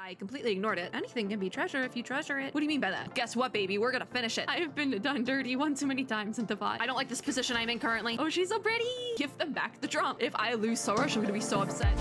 I completely ignored it. Anything can be treasure if you treasure it. What do you mean by that? Guess what, baby? We're gonna finish it. I have been done dirty one too many times in Divide. I don't like this position I'm in currently. Oh, she's so pretty. Give them back the drum. If I lose Sora, she's gonna be so upset.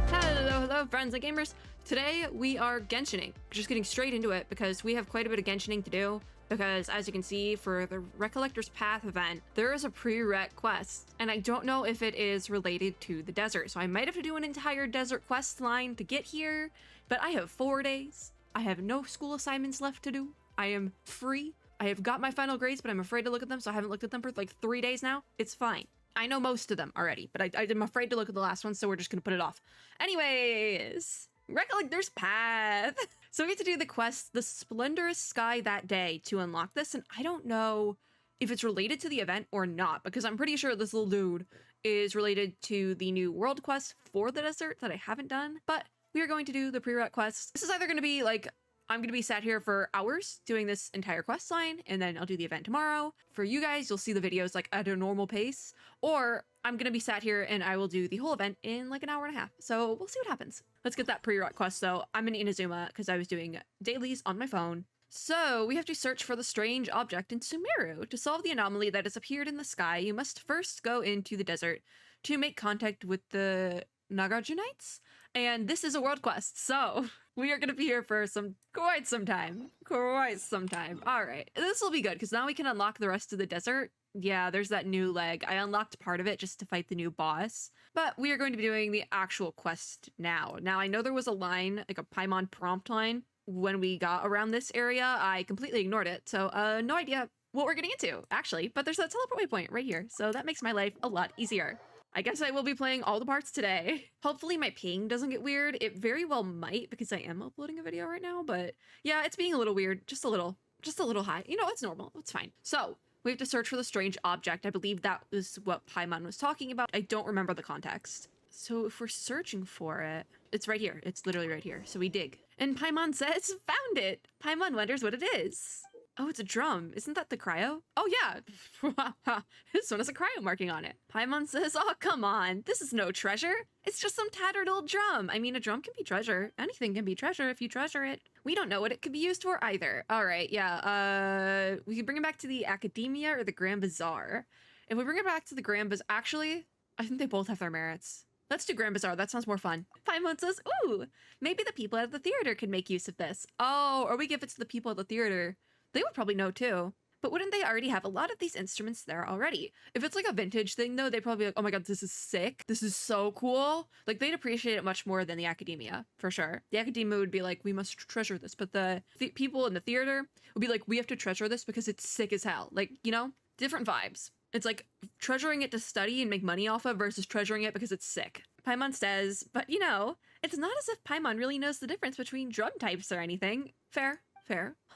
Hello, friends and gamers. Today we are Genshining. Just getting straight into it because we have quite a bit of Genshining to do. Because as you can see, for the Recollector's Path event, there is a prereq quest, and I don't know if it is related to the desert. So I might have to do an entire desert quest line to get here, but I have 4 days. I have no school assignments left to do. I am free. I have got my final grades, but I'm afraid to look at them, so I haven't looked at them for like 3 days now. It's fine. I know most of them already, but I'm afraid to look at the last one, so we're just gonna put it off. Anyways, Recollector's Path. So we have to do the quest, the Splendorous Sky that day to unlock this, and I don't know if it's related to the event or not, because I'm pretty sure this little dude is related to the new world quest for the desert that I haven't done, but we are going to do the prereq quest. This is either gonna be like, I'm gonna be sat here for hours doing this entire quest line, and then I'll do the event tomorrow. For you guys, you'll see the videos like at a normal pace, or I'm gonna be sat here and I will do the whole event in like an hour and a half. So we'll see what happens. Let's get that prereq quest though. I'm in Inazuma because I was doing dailies on my phone. So we have to search for the strange object in Sumeru. To solve the anomaly that has appeared in the sky, you must first go into the desert to make contact with the Nagarjunites, and this is a world quest, so we are gonna be here for quite some time. All right, this will be good because now we can unlock the rest of the desert. Yeah, there's that new leg. I unlocked part of it just to fight the new boss, but we are going to be doing the actual quest now. Now I know there was a line, like a Paimon prompt line, when we got around this area. I completely ignored it, so no idea what we're getting into actually. But there's that teleport waypoint right here, so that makes my life a lot easier. I guess I will be playing all the parts today. Hopefully my ping doesn't get weird. It very well might because I am uploading a video right now, but yeah, it's being a little weird, just a little high. You know, it's normal, it's fine. So we have to search for the strange object. I believe that was what Paimon was talking about. I don't remember the context. So if we're searching for it, it's right here. It's literally right here. So we dig. And Paimon says, found it. Paimon wonders what it is. Oh, it's a drum. Isn't that the cryo? Oh, yeah. This one has a cryo marking on it. Paimon says, oh, come on. This is no treasure. It's just some tattered old drum. I mean, a drum can be treasure. Anything can be treasure if you treasure it. We don't know what it could be used for either. All right, yeah. We can bring it back to the Academia or the Grand Bazaar. If we bring it back to the Grand Bazaar, actually, I think they both have their merits. Let's do Grand Bazaar. That sounds more fun. Paimon says, ooh, maybe the people at the theater could make use of this. Oh, or we give it to the people at the theater. They would probably know too. But wouldn't they already have a lot of these instruments there already? If it's like a vintage thing though, they'd probably be like, oh my god, this is sick. This is so cool. Like they'd appreciate it much more than the Academia, for sure. The Academia would be like, we must treasure this. But the people in the theater would be like, we have to treasure this because it's sick as hell. Like, you know, different vibes. It's like treasuring it to study and make money off of versus treasuring it because it's sick. Paimon says, but you know, it's not as if Paimon really knows the difference between drum types or anything. Fair.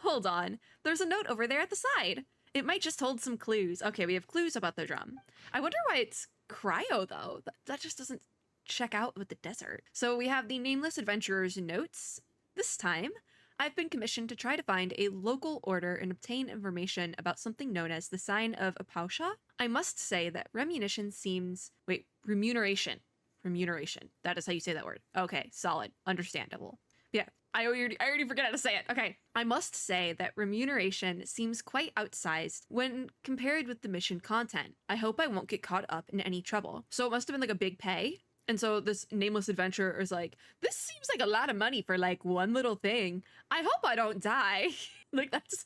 Hold on. There's a note over there at the side. It might just hold some clues. Okay, we have clues about the drum. I wonder why it's cryo, though. That just doesn't check out with the desert. So we have the Nameless Adventurer's notes. This time, I've been commissioned to try to find a local order and obtain information about something known as the Sign of Apausha. I must say that remuneration. That is how you say that word. Okay, solid. Understandable. Yeah, I already forget how to say it. Okay. I must say that remuneration seems quite outsized when compared with the mission content. I hope I won't get caught up in any trouble. So it must have been like a big pay. And so this nameless adventurer is like, this seems like a lot of money for like one little thing. I hope I don't die. Like that's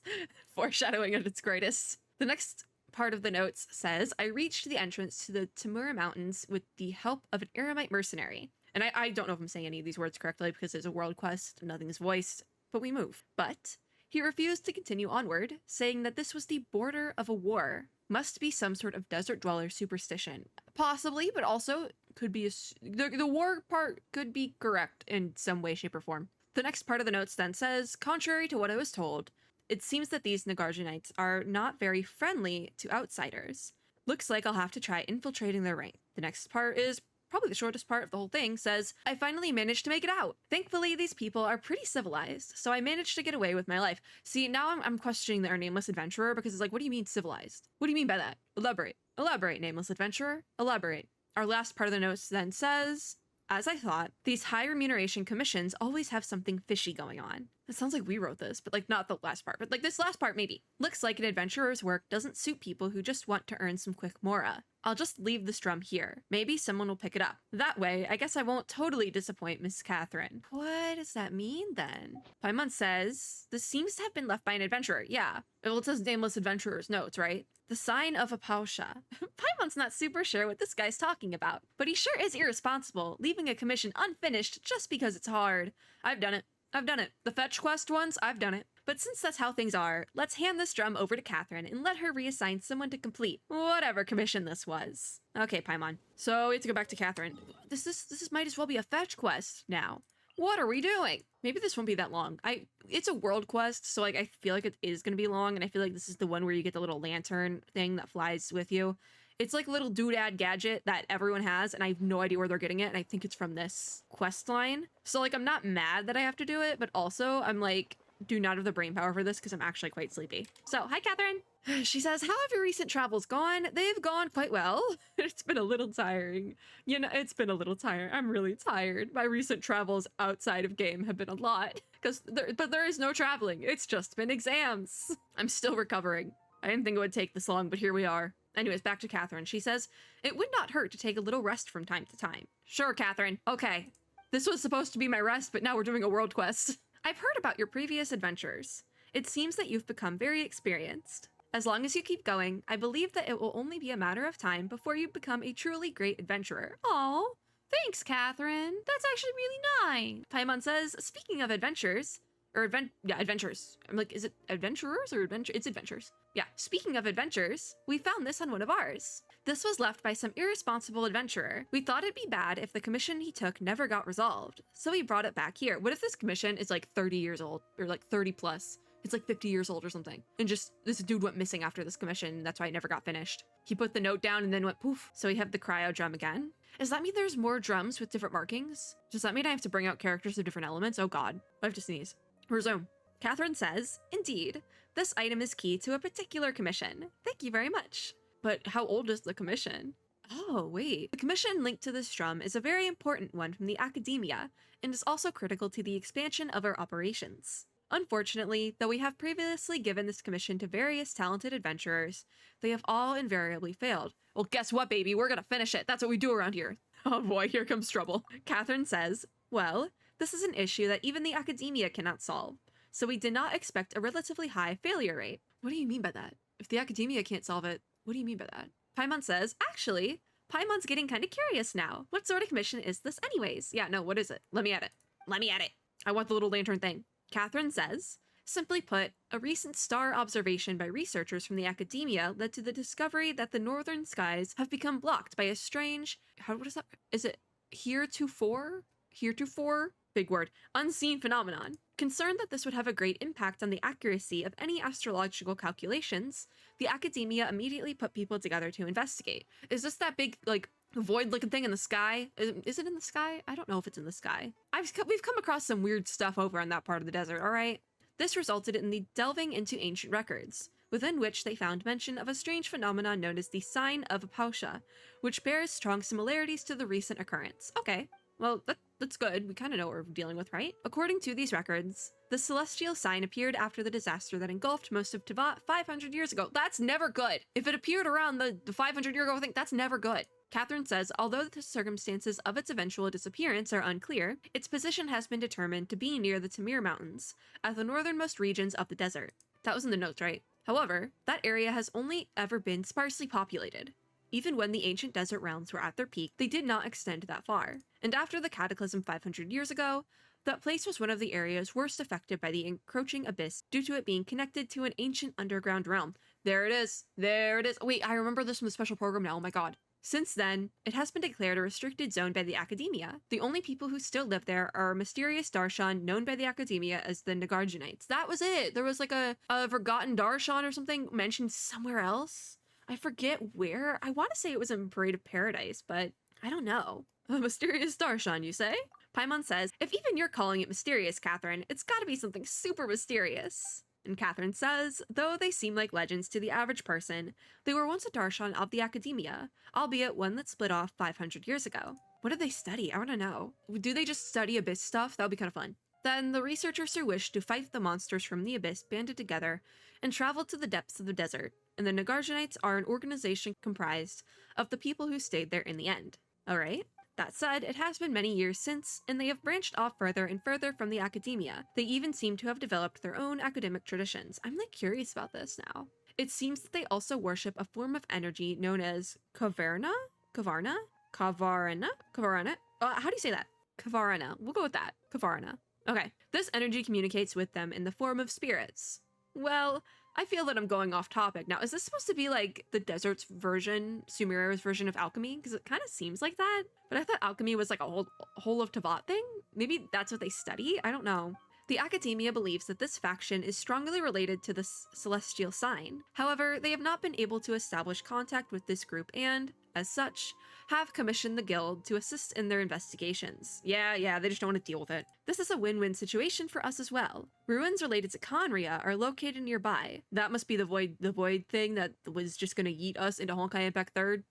foreshadowing at its greatest. The next part of the notes says, I reached the entrance to the Tamura Mountains with the help of an Aramite mercenary. And I don't know if I'm saying any of these words correctly because it's a world quest, nothing is voiced, but we move. But he refused to continue onward, saying that this was the border of a war. Must be some sort of desert dweller superstition. Possibly, but also could be the war part could be correct in some way, shape, or form. The next part of the notes then says, contrary to what I was told, it seems that these Nagarjunites are not very friendly to outsiders. Looks like I'll have to try infiltrating their rank. The next part is probably the shortest part of the whole thing, says, I finally managed to make it out. Thankfully, these people are pretty civilized, so I managed to get away with my life. See, now I'm questioning our nameless adventurer because it's like, what do you mean civilized? What do you mean by that? Elaborate. Elaborate, nameless adventurer. Elaborate. Our last part of the notes then says, as I thought, these high remuneration commissions always have something fishy going on. It sounds like we wrote this, but like not the last part, but like this last part maybe. Looks like an adventurer's work doesn't suit people who just want to earn some quick mora. I'll just leave this drum here. Maybe someone will pick it up. That way, I guess I won't totally disappoint Miss Catherine. What does that mean then? Paimon says, this seems to have been left by an adventurer. Yeah. Well, it says nameless adventurer's notes, right? The sign of a Pausha. Paimon's not super sure what this guy's talking about, but he sure is irresponsible, leaving a commission unfinished just because it's hard. I've done it. I've done it. The fetch quest ones, I've done it. But since that's how things are, let's hand this drum over to Catherine and let her reassign someone to complete whatever commission this was. Okay, Paimon. So we have to go back to Catherine. This might as well be a fetch quest now. What are we doing? Maybe this won't be that long. It's a world quest, so like I feel like it is gonna be long, and I feel like this is the one where you get the little lantern thing that flies with you. It's like a little doodad gadget that everyone has, and I have no idea where they're getting it, and I think it's from this quest line. So like I'm not mad that I have to do it, but also I'm like, do not have the brain power for this because I'm actually quite sleepy. So, hi Catherine! She says, how have your recent travels gone? They've gone quite well. It's been a little tiring. You know, it's been a little tiring. I'm really tired. My recent travels outside of game have been a lot. But there is no traveling. It's just been exams. I'm still recovering. I didn't think it would take this long, but here we are. Anyways, back to Catherine. She says, it would not hurt to take a little rest from time to time. Sure, Catherine. Okay. This was supposed to be my rest, but now we're doing a world quest. I've heard about your previous adventures. It seems that you've become very experienced. As long as you keep going, I believe that it will only be a matter of time before you become a truly great adventurer. Aw, thanks, Catherine. That's actually really nice. Paimon says, speaking of adventures, adventures. I'm like, is it adventurers or adventure? It's adventures. Yeah, speaking of adventures, we found this on one of ours. This was left by some irresponsible adventurer. We thought it'd be bad if the commission he took never got resolved, so we brought it back here. What if this commission is like 30 years old, or like 30 plus? It's like 50 years old or something. And just, this dude went missing after this commission, that's why it never got finished. He put the note down and then went poof. So we have the cryo drum again. Does that mean there's more drums with different markings? Does that mean I have to bring out characters of different elements? Oh god, I have to sneeze. Resume. Catherine says, indeed, this item is key to a particular commission. Thank you very much. But how old is the commission? Oh, wait. The commission linked to this drum is a very important one from the academia, and is also critical to the expansion of our operations. Unfortunately, though we have previously given this commission to various talented adventurers, they have all invariably failed. Well, guess what, baby? We're gonna finish it. That's what we do around here. Oh boy, here comes trouble. Catherine says, well, this is an issue that even the academia cannot solve, so we did not expect a relatively high failure rate. What do you mean by that? If the academia can't solve it, what do you mean by that? Paimon says, actually, Paimon's getting kind of curious now. What sort of commission is this anyways? Yeah, no, what is it? Let me at it. Let me at it. I want the little lantern thing. Catherine says, simply put, a recent star observation by researchers from the academia led to the discovery that the northern skies have become blocked by a strange, what is that? Is it heretofore? Heretofore? Big word. Unseen phenomenon. Concerned that this would have a great impact on the accuracy of any astrological calculations, the academia immediately put people together to investigate. Is this that big, like, void-looking thing in the sky? Is it in the sky? I don't know if it's in the sky. We've come across some weird stuff over on that part of the desert, alright? This resulted in the delving into ancient records, within which they found mention of a strange phenomenon known as the sign of Pausha, which bears strong similarities to the recent occurrence. Okay. Well, that's good. We kind of know what we're dealing with, right? According to these records, the celestial sign appeared after the disaster that engulfed most of Teyvat 500 years ago. That's never good. If it appeared around the 500-year-ago thing, that's never good. Catherine says, although the circumstances of its eventual disappearance are unclear, its position has been determined to be near the Tamir Mountains, at the northernmost regions of the desert. That was in the notes, right? However, that area has only ever been sparsely populated. Even when the ancient desert realms were at their peak, they did not extend that far. And after the cataclysm 500 years ago, that place was one of the areas worst affected by the encroaching abyss due to it being connected to an ancient underground realm. There it is. There it is. Wait, I remember this from the special program now. Oh my god. Since then, it has been declared a restricted zone by the academia. The only people who still live there are a mysterious Darshan known by the academia as the Nagarjanites. That was it. There was like a forgotten Darshan or something mentioned somewhere else. I forget where. I want to say it was in Parade of Paradise, but I don't know. A mysterious darshan, you say? Paimon says, if even you're calling it mysterious, Catherine, it's gotta be something super mysterious. And Catherine says, though they seem like legends to the average person, they were once a darshan of the academia, albeit one that split off 500 years ago. What did they study? I want to know. Do they just study abyss stuff? That would be kind of fun. Then the researchers who wished to fight the monsters from the abyss banded together and traveled to the depths of the desert, and the Nagarjanites are an organization comprised of the people who stayed there in the end. Alright? That said, it has been many years since, and they have branched off further and further from the academia. They even seem to have developed their own academic traditions. I'm like curious about this now. It seems that they also worship a form of energy known as Kavarna? Kavarna? Kavarana? Kavarana? How do you say that? Kavarana. We'll go with that. Kavarana. Okay. This energy communicates with them in the form of spirits. Well, I feel that I'm going off topic now. Is this supposed to be like the desert's version, Sumerio's version of alchemy? Because it kind of seems like that. But I thought alchemy was like a whole of Tavat thing. Maybe that's what they study? I don't know. The academia believes that this faction is strongly related to the celestial sign. However, they have not been able to establish contact with this group and, as such, have commissioned the guild to assist in their investigations. Yeah, they just don't want to deal with it. This is a win-win situation for us as well. Ruins related to Conria are located nearby. That must be the void thing that was just gonna yeet us into Honkai Impact 3rd.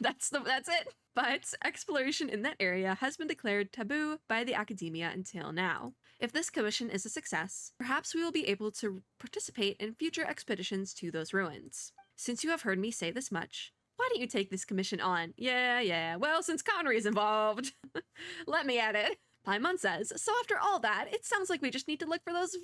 That's it. But exploration in that area has been declared taboo by the academia until now. If this commission is a success, perhaps we will be able to participate in future expeditions to those ruins. Since you have heard me say this much, why don't you take this commission on? Yeah. Well, since Connery is involved, let me at it. Paimon says, so after all that, it sounds like we just need to look for those...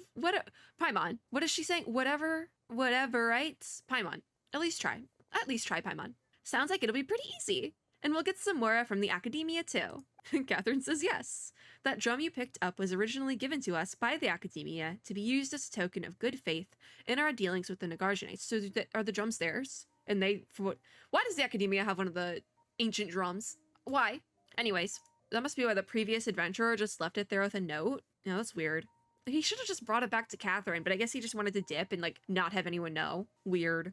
Paimon, what is she saying? Whatever, right? Paimon, at least try, Paimon. Sounds like it'll be pretty easy. And we'll get some more from the academia too. Catherine says yes. That drum you picked up was originally given to us by the academia to be used as a token of good faith in our dealings with the Nagarjanites. So are the drums theirs? And why does the academia have one of the ancient drums? Why? Anyways, that must be why the previous adventurer just left it there with a note. No, that's weird. He should have just brought it back to Catherine, but I guess he just wanted to dip and, like, not have anyone know. Weird.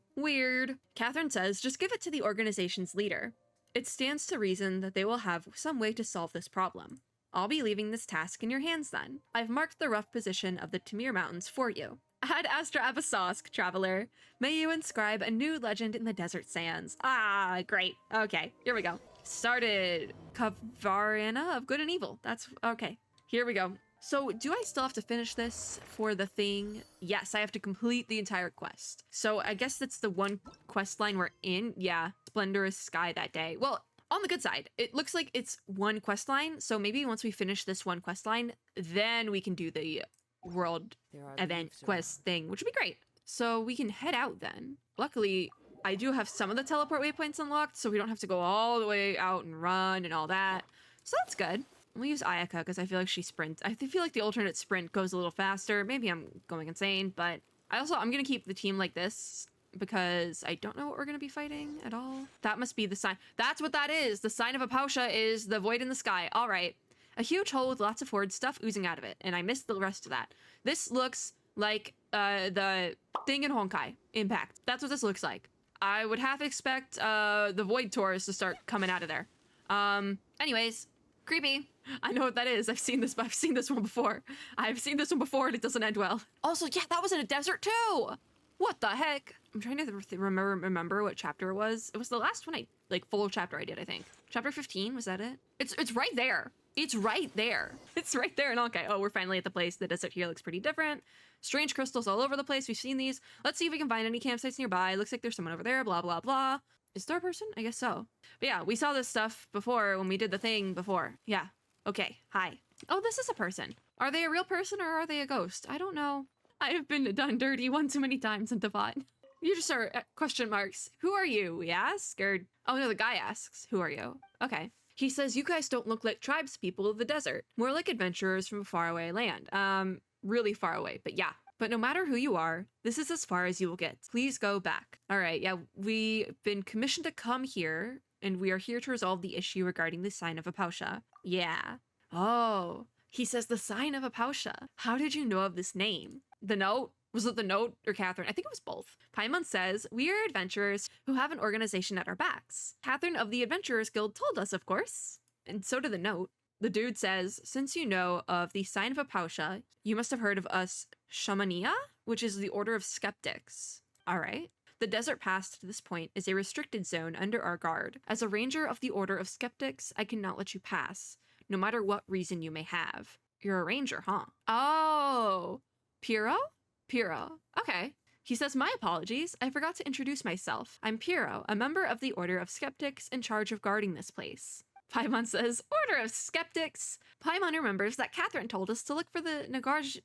Catherine says, just give it to the organization's leader. It stands to reason that they will have some way to solve this problem. I'll be leaving this task in your hands then. I've marked the rough position of the Tamir Mountains for you. Ad Astra Abasosk, traveler. May you inscribe a new legend in the desert sands. Ah, great. Okay, here we go. Started. Kavarana of Good and Evil. That's okay. Here we go. So do I still have to finish this for the thing? Yes, I have to complete the entire quest. So I guess that's the one quest line we're in. Yeah, splendorous sky that day. Well, on the good side, it looks like it's one quest line. So maybe once we finish this one quest line, then we can do the world event quest thing, which would be great. So we can head out then. Luckily, I do have some of the teleport waypoints unlocked, so we don't have to go all the way out and run and all that. So that's good. We'll use Ayaka because I feel like she sprints. I feel like the alternate sprint goes a little faster. Maybe I'm going insane, but I'm going to keep the team like this because I don't know what we're going to be fighting at all. That must be the sign. That's what that is. The sign of Apausha is the void in the sky. All right. A huge hole with lots of horde stuff oozing out of it, and I missed the rest of that. This looks like the thing in Honkai Impact. That's what this looks like. I would have to expect the void tours to start coming out of there. Anyways, creepy. I know what that is. I've seen this one before. And it doesn't end well. Also, yeah, that was in a desert too. What the heck? I'm trying to remember what chapter it was. It was the last one full chapter I did, I think. Chapter 15, was that it? It's right there. It's right there. It's right there in Honkai. Oh, we're finally at the place. The desert here looks pretty different. Strange crystals all over the place. We've seen these. Let's see if we can find any campsites nearby. Looks like there's someone over there, blah, blah, blah. Is there a person? I guess so. But yeah, we saw this stuff before when we did the thing before. Yeah. Okay. Hi. Oh, this is a person. Are they a real person or are they a ghost? I don't know. I have been done dirty one too many times in Tavat. You just are question marks. Who are you? We ask? Or, oh no, the guy asks, who are you? Okay. He says, you guys don't look like tribes people of the desert. More like adventurers from a faraway land. Really far away, but yeah. But no matter who you are, this is as far as you will get. Please go back. All right, yeah, we've been commissioned to come here, and we are here to resolve the issue regarding the sign of Apausha. Yeah. Oh, he says the sign of Apausha. How did you know of this name? The note? Was it the note or Catherine? I think it was both. Paimon says, we are adventurers who have an organization at our backs. Catherine of the Adventurers Guild told us, of course. And so did the note. The dude says, since you know of the sign of Apausha, you must have heard of us Shamania, which is the Order of Skeptics. All right. The desert pass to this point is a restricted zone under our guard. As a ranger of the Order of Skeptics, I cannot let you pass, no matter what reason you may have. You're a ranger, huh? Oh, Piro? Piro. Okay. He says, my apologies. I forgot to introduce myself. I'm Piro, a member of the Order of Skeptics in charge of guarding this place. Paimon says, Order of Skeptics. Paimon remembers that Catherine told us to look for the Nagarj...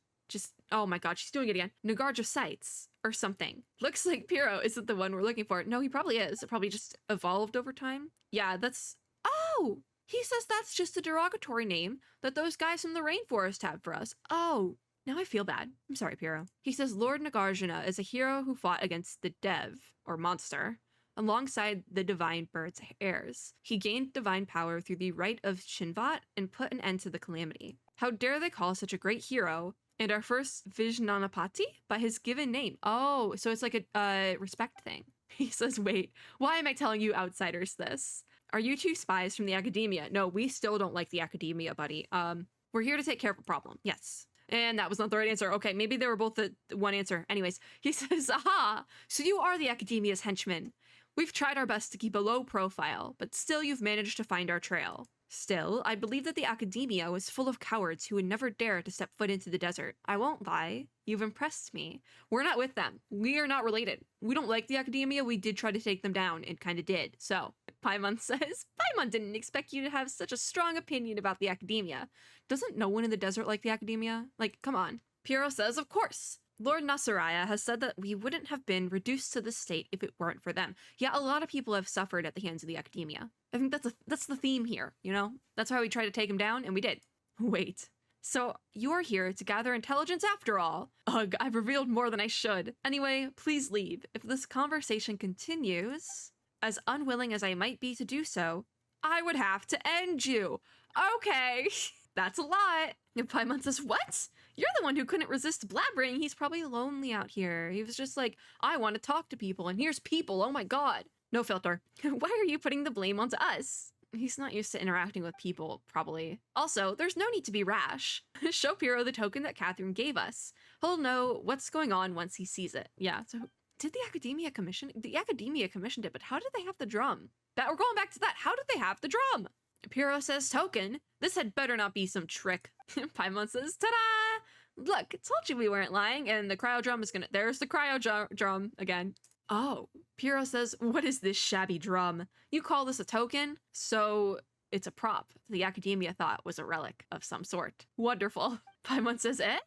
oh my god, she's doing it again. Nagarja sites or something. Looks like Piro isn't the one we're looking for. No, he probably is. It probably just evolved over time. Yeah, that's... Oh! He says that's just a derogatory name that those guys from the rainforest have for us. Oh, now I feel bad. I'm sorry, Piro. He says Lord Nagarjuna is a hero who fought against the Dev, or monster, alongside the divine bird's heirs. He gained divine power through the rite of Shinvat and put an end to the calamity. How dare they call such a great hero and our first Vijnanapati by his given name? Oh, so it's like a respect thing. He says, wait, why am I telling you outsiders this? Are you two spies from the academia? No, we still don't like the academia, buddy. We're here to take care of a problem. Yes. And that was not the right answer. Okay, maybe they were both the one answer. Anyways, he says, aha, so you are the academia's henchmen. We've tried our best to keep a low profile, but still you've managed to find our trail. Still, I believe that the academia was full of cowards who would never dare to step foot into the desert. I won't lie. You've impressed me. We're not with them. We are not related. We don't like the academia. We did try to take them down and kind of did. So, Paimon says, Paimon didn't expect you to have such a strong opinion about the academia. Doesn't no one in the desert like the academia? Like, come on. Piro says, of course. Lord Nasaraya has said that we wouldn't have been reduced to this state if it weren't for them. Yeah, a lot of people have suffered at the hands of the academia. I think that's the theme here, you know? That's why we tried to take him down, and we did. Wait. So, you're here to gather intelligence after all? Ugh, I've revealed more than I should. Anyway, please leave. If this conversation continues, as unwilling as I might be to do so, I would have to end you. Okay. That's a lot. And Paimon says, what? You're the one who couldn't resist blabbering. He's probably lonely out here. He was just like, I want to talk to people, and here's people. Oh my god. No filter. Why are you putting the blame onto us? He's not used to interacting with people, probably. Also, there's no need to be rash. Show Piro the token that Catherine gave us. He'll know what's going on once he sees it. Yeah, so did the academia commission? The academia commissioned it, but how did they have the drum? We're going back to that. How did they have the drum? Piro says, token? This had better not be some trick. Paimon says, ta-da! Look, I told you we weren't lying, and the cryo drum is gonna... There's the cryo drum again. Oh, Piro says, what is this shabby drum? You call this a token? So it's a prop the academia thought was a relic of some sort. Wonderful. Paimon says, eh?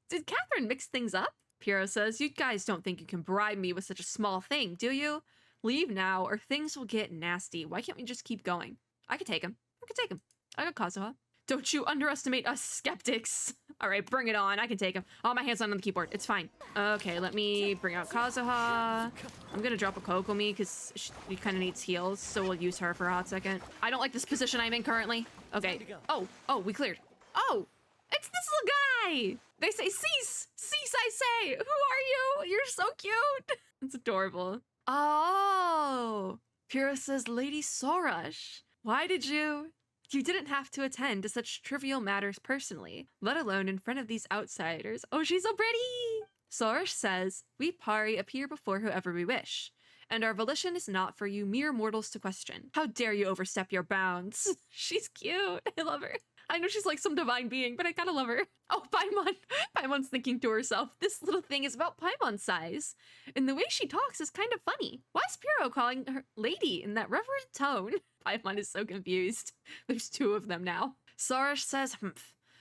Did Catherine mix things up? Piro says, you guys don't think you can bribe me with such a small thing, do you? Leave now, or things will get nasty. Why can't we just keep going? I could take him. I got Kazuha. Don't you underestimate us skeptics. All right, bring it on. I can take him. Oh, my hand's not on the keyboard. It's fine. Okay, let me bring out Kazuha. I'm gonna drop a Kokomi because she kind of needs heals, so we'll use her for a hot second. I don't like this position I'm in currently. Okay. Oh, we cleared. Oh, it's this little guy. They say, cease, I say. Who are you? You're so cute. It's adorable. Oh, Piro says, Lady Sorash. Why did you... You didn't have to attend to such trivial matters personally, let alone in front of these outsiders. Oh, she's so pretty! Sorash says, we Pari appear before whoever we wish, and our volition is not for you mere mortals to question. How dare you overstep your bounds? She's cute. I love her. I know she's like some divine being, but I gotta love her. Oh, Paimon. Paimon's thinking to herself, this little thing is about Paimon's size. And the way she talks is kind of funny. Why is Piro calling her lady in that reverent tone? Paimon is so confused. There's two of them now. Sorash says,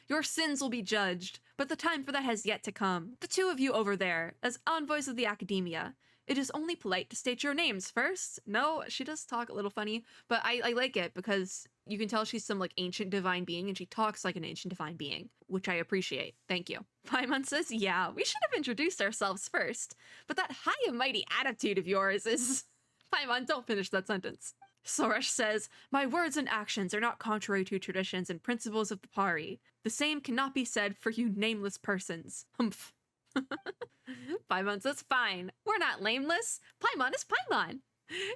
your sins will be judged, but the time for that has yet to come. The two of you over there, as envoys of the academia, it is only polite to state your names first. No, she does talk a little funny, but I like it because you can tell she's some like ancient divine being and she talks like an ancient divine being, which I appreciate. Thank you. Paimon says, yeah, we should have introduced ourselves first, but that high and mighty attitude of yours is... Paimon, don't finish that sentence. Sorash says, my words and actions are not contrary to traditions and principles of the Pari. The same cannot be said for you nameless persons. Humph. Paimon says, fine. We're not nameless. Paimon is Paimon.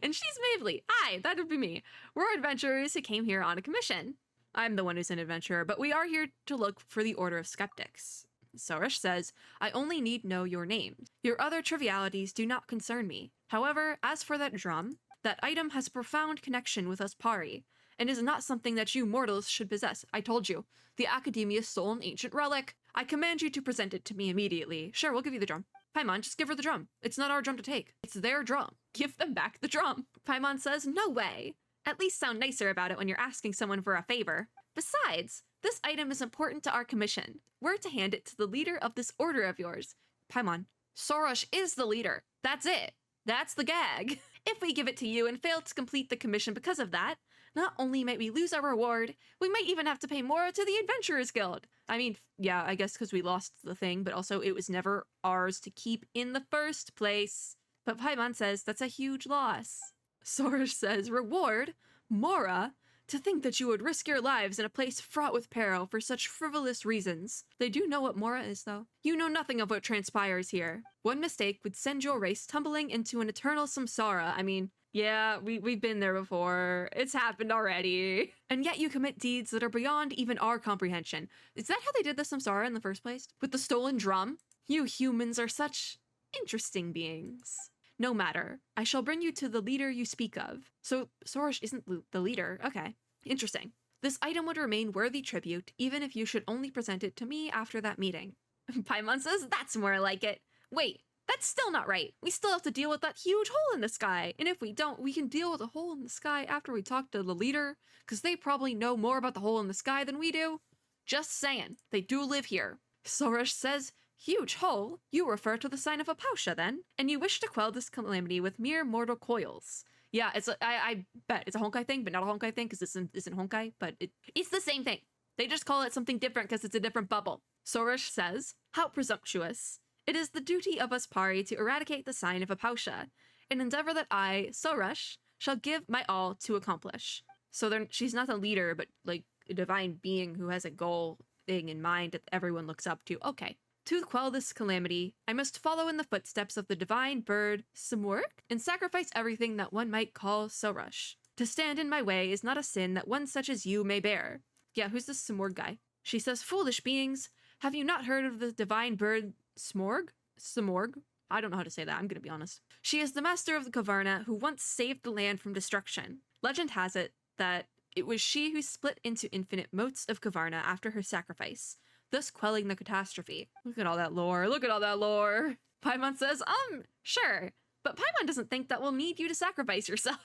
And she's maevely. Aye, that would be me. We're adventurers who came here on a commission. I'm the one who's an adventurer, but we are here to look for the Order of Skeptics. Sorosh says, I only need know your name. Your other trivialities do not concern me. However, as for that drum, that item has a profound connection with us Pari, and is not something that you mortals should possess. I told you, the Academia stole an ancient relic. I command you to present it to me immediately. Sure, we'll give you the drum. Paimon, just give her the drum. It's not our drum to take. It's their drum. Give them back the drum. Paimon says, no way. At least sound nicer about it when you're asking someone for a favor. Besides, this item is important to our commission. We're to hand it to the leader of this order of yours. Paimon, Sorosh is the leader. That's it. That's the gag. If we give it to you and fail to complete the commission because of that, not only might we lose our reward, we might even have to pay more to the Adventurers Guild. I mean, yeah, I guess because we lost the thing, but also it was never ours to keep in the first place. But Paimon says that's a huge loss. Sorosh says, reward? Mora? To think that you would risk your lives in a place fraught with peril for such frivolous reasons. They do know what Mora is, though. You know nothing of what transpires here. One mistake would send your race tumbling into an eternal samsara. I mean, yeah, we've been there before. It's happened already. And yet you commit deeds that are beyond even our comprehension. Is that how they did the samsara in the first place? With the stolen drum? You humans are such interesting beings. No matter. I shall bring you to the leader you speak of. So Sorosh isn't the leader. Okay. Interesting. This item would remain worthy tribute, even if you should only present it to me after that meeting. Paimon says, that's more like it. Wait, that's still not right. We still have to deal with that huge hole in the sky. And if we don't, we can deal with the hole in the sky after we talk to the leader, because they probably know more about the hole in the sky than we do. Just saying. They do live here. Sorosh says, huge hole? You refer to the sign of Apausha, then? And you wish to quell this calamity with mere mortal coils. Yeah, I bet it's a Honkai thing, but not a Honkai thing, because this isn't Honkai, but it's the same thing. They just call it something different because it's a different bubble. Sorosh says, how presumptuous. It is the duty of us Pari to eradicate the sign of Apausha, an endeavor that I, Sorosh, shall give my all to accomplish. So she's not a leader, but like a divine being who has a goal thing in mind that everyone looks up to. Okay. To quell this calamity, I must follow in the footsteps of the divine bird, Samurg, and sacrifice everything that one might call Sorosh. To stand in my way is not a sin that one such as you may bear. Yeah, who's this Samurg guy? She says, foolish beings, have you not heard of the divine bird, Smorg? Samorg? I don't know how to say that, I'm gonna be honest. She is the master of the Caverna who once saved the land from destruction. Legend has it that it was she who split into infinite motes of Caverna after her sacrifice, thus quelling the catastrophe. Look at all that lore. Look at all that lore. Paimon says, sure. But Paimon doesn't think that we'll need you to sacrifice yourself.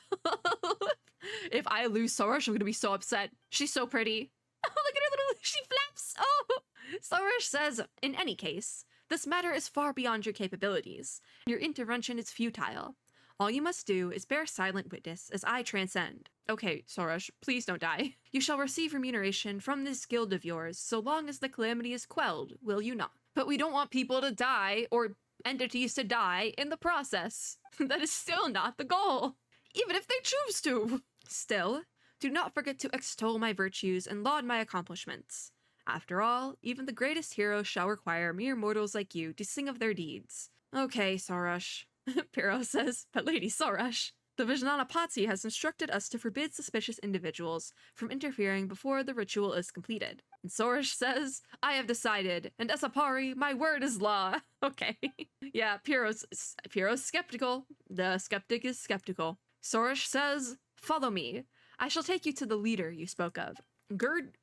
If I lose Sorosh, I'm gonna be so upset. She's so pretty. Oh, look at her little, she flaps. Oh. Sorosh says, in any case, this matter is far beyond your capabilities. Your intervention is futile. All you must do is bear silent witness as I transcend. Okay, Sorosh, please don't die. You shall receive remuneration from this guild of yours so long as the calamity is quelled, will you not? But we don't want people to die or entities to die in the process. That is still not the goal, even if they choose to. Still, do not forget to extol my virtues and laud my accomplishments. After all, even the greatest heroes shall require mere mortals like you to sing of their deeds. Okay, Sorosh. Pyrrho says, but Lady Sorosh, the Vijnanapati has instructed us to forbid suspicious individuals from interfering before the ritual is completed. And Sorosh says, I have decided, and as a Pari, my word is law. Okay. Yeah, Pyrrho's skeptical. The skeptic is skeptical. Sorosh says, follow me. I shall take you to the leader you spoke of. Gird.